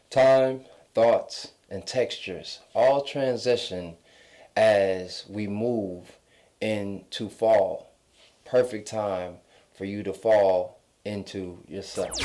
Time, thoughts, and textures all transition as we move into fall. Perfect time for you to fall into yourself.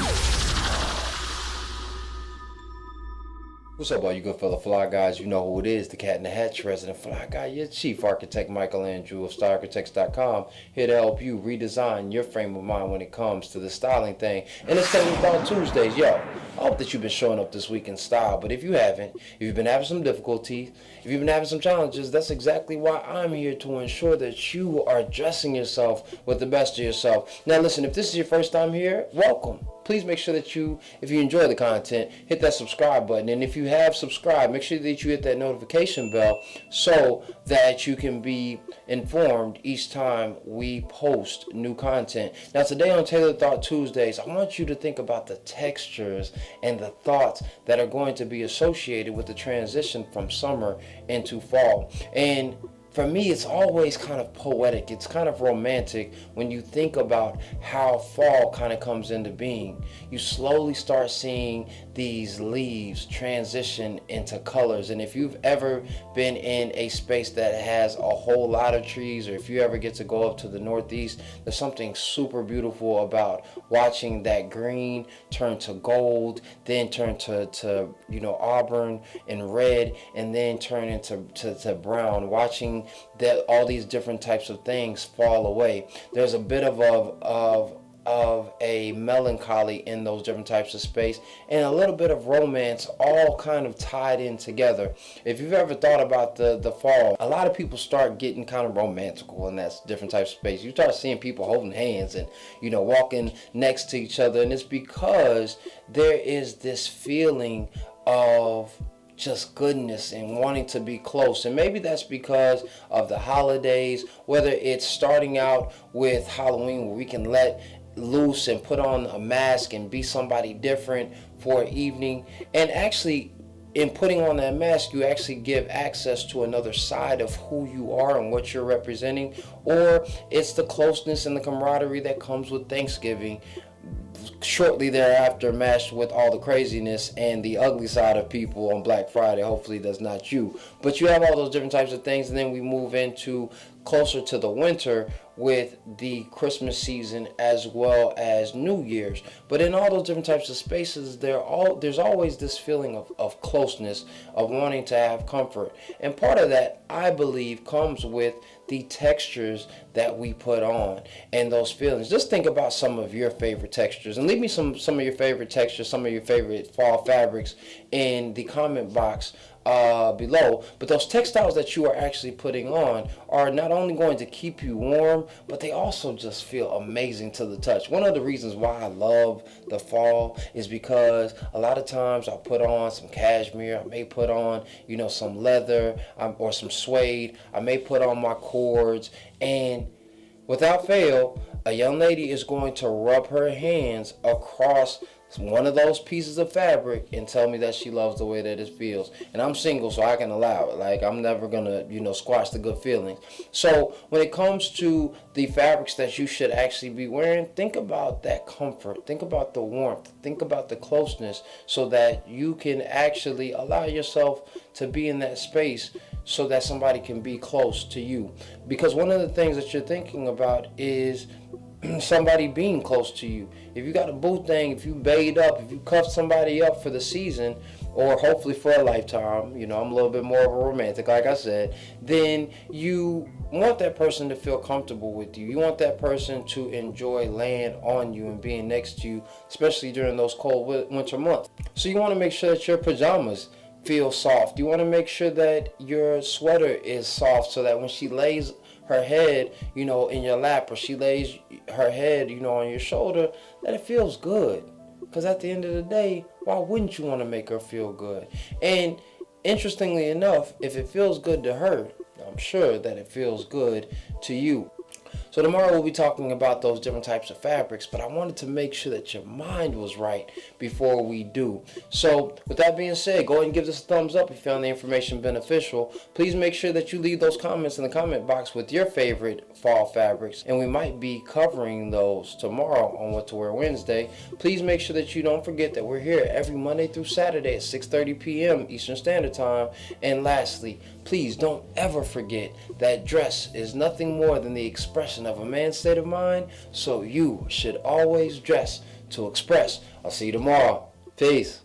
What's up, all you good fellow fly guys? You know who it is, the Cat in the Hatch resident fly guy, your chief architect Michael Andrew of StyleArchitects.com, here to help you redesign your frame of mind when it comes to the styling thing. And it's Taking Thought Tuesdays. Yo, I hope that you've been showing up this week in style, but if you haven't, if you've been having some difficulties, if you've been having some challenges, that's exactly why I'm here, to ensure that you are dressing yourself with the best of yourself. Now listen, if this is your first time here, welcome. Please make sure that if you enjoy the content, hit that subscribe button. And if you have subscribed, make sure that you hit that notification bell so that you can be informed each time we post new content. Now today on Tailored Thought Tuesdays, I want you to think about the textures and the thoughts that are going to be associated with the transition from summer into fall. And for me, it's always kind of poetic. It's kind of romantic when you think about how fall kind of comes into being. You slowly start seeing these leaves transition into colors. And if you've ever been in a space that has a whole lot of trees, or if you ever get to go up to the Northeast, there's something super beautiful about watching that green turn to gold, then turn to auburn and red, and then turn into brown. Watching that all these different types of things fall away. There's a bit of a melancholy in those different types of space, and a little bit of romance, all kind of tied in together. If you've ever thought about the fall, a lot of people start getting kind of romantical in that different types of space. You start seeing people holding hands and walking next to each other, and it's because there is this feeling of just goodness and wanting to be close. And maybe that's because of the holidays, whether it's starting out with Halloween, where we can let loose and put on a mask and be somebody different for an evening. And actually, in putting on that mask, you actually give access to another side of who you are and what you're representing. Or it's the closeness and the camaraderie that comes with Thanksgiving, shortly thereafter matched with all the craziness and the ugly side of people on Black Friday. Hopefully that's not you, but you have all those different types of things. And then we move into closer to the winter with the Christmas season as well as New Year's. But in all those different types of spaces, there's always this feeling of closeness, of wanting to have comfort. And part of that, I believe, comes with the textures that we put on and those feelings. Just think about some of your favorite textures, and leave me some of your favorite textures, some of your favorite fall fabrics in the comment box below. But those textiles that you are actually putting on are not only going to keep you warm, but they also just feel amazing to the touch. One of the reasons why I love the fall is because a lot of times I'll put on some cashmere, I may put on some leather, or some suede, I may put on my cords, and without fail, a young lady is going to rub her hands across one of those pieces of fabric and tell me that she loves the way that it feels. And I'm single, so I can allow it. Like, I'm never gonna squash the good feelings. So when it comes to the fabrics that you should actually be wearing, think about that comfort, think about the warmth, think about the closeness, so that you can actually allow yourself to be in that space so that somebody can be close to you. Because one of the things that you're thinking about is somebody being close to you. If you got a boo thing, if you bayed up, if you cuffed somebody up for the season, or hopefully for a lifetime, I'm a little bit more of a romantic, like I said, then you want that person to feel comfortable with you. You want that person to enjoy laying on you and being next to you, especially during those cold winter months. So you want to make sure that your pajamas feel soft. You want to make sure that your sweater is soft, so that when she lays her head, in your lap, or she lays her head, on your shoulder, that it feels good. Because at the end of the day, why wouldn't you want to make her feel good? And interestingly enough, if it feels good to her, I'm sure that it feels good to you. So tomorrow we'll be talking about those different types of fabrics, but I wanted to make sure that your mind was right before we do. So with that being said, go ahead and give this a thumbs up if you found the information beneficial. Please make sure that you leave those comments in the comment box with your favorite fall fabrics, and we might be covering those tomorrow on What to Wear Wednesday. Please make sure that you don't forget that we're here every Monday through Saturday at 6:30 p.m. Eastern Standard Time. And lastly, please don't ever forget that dress is nothing more than the expression of a man's state of mind, so you should always dress to express. I'll see you tomorrow. Peace.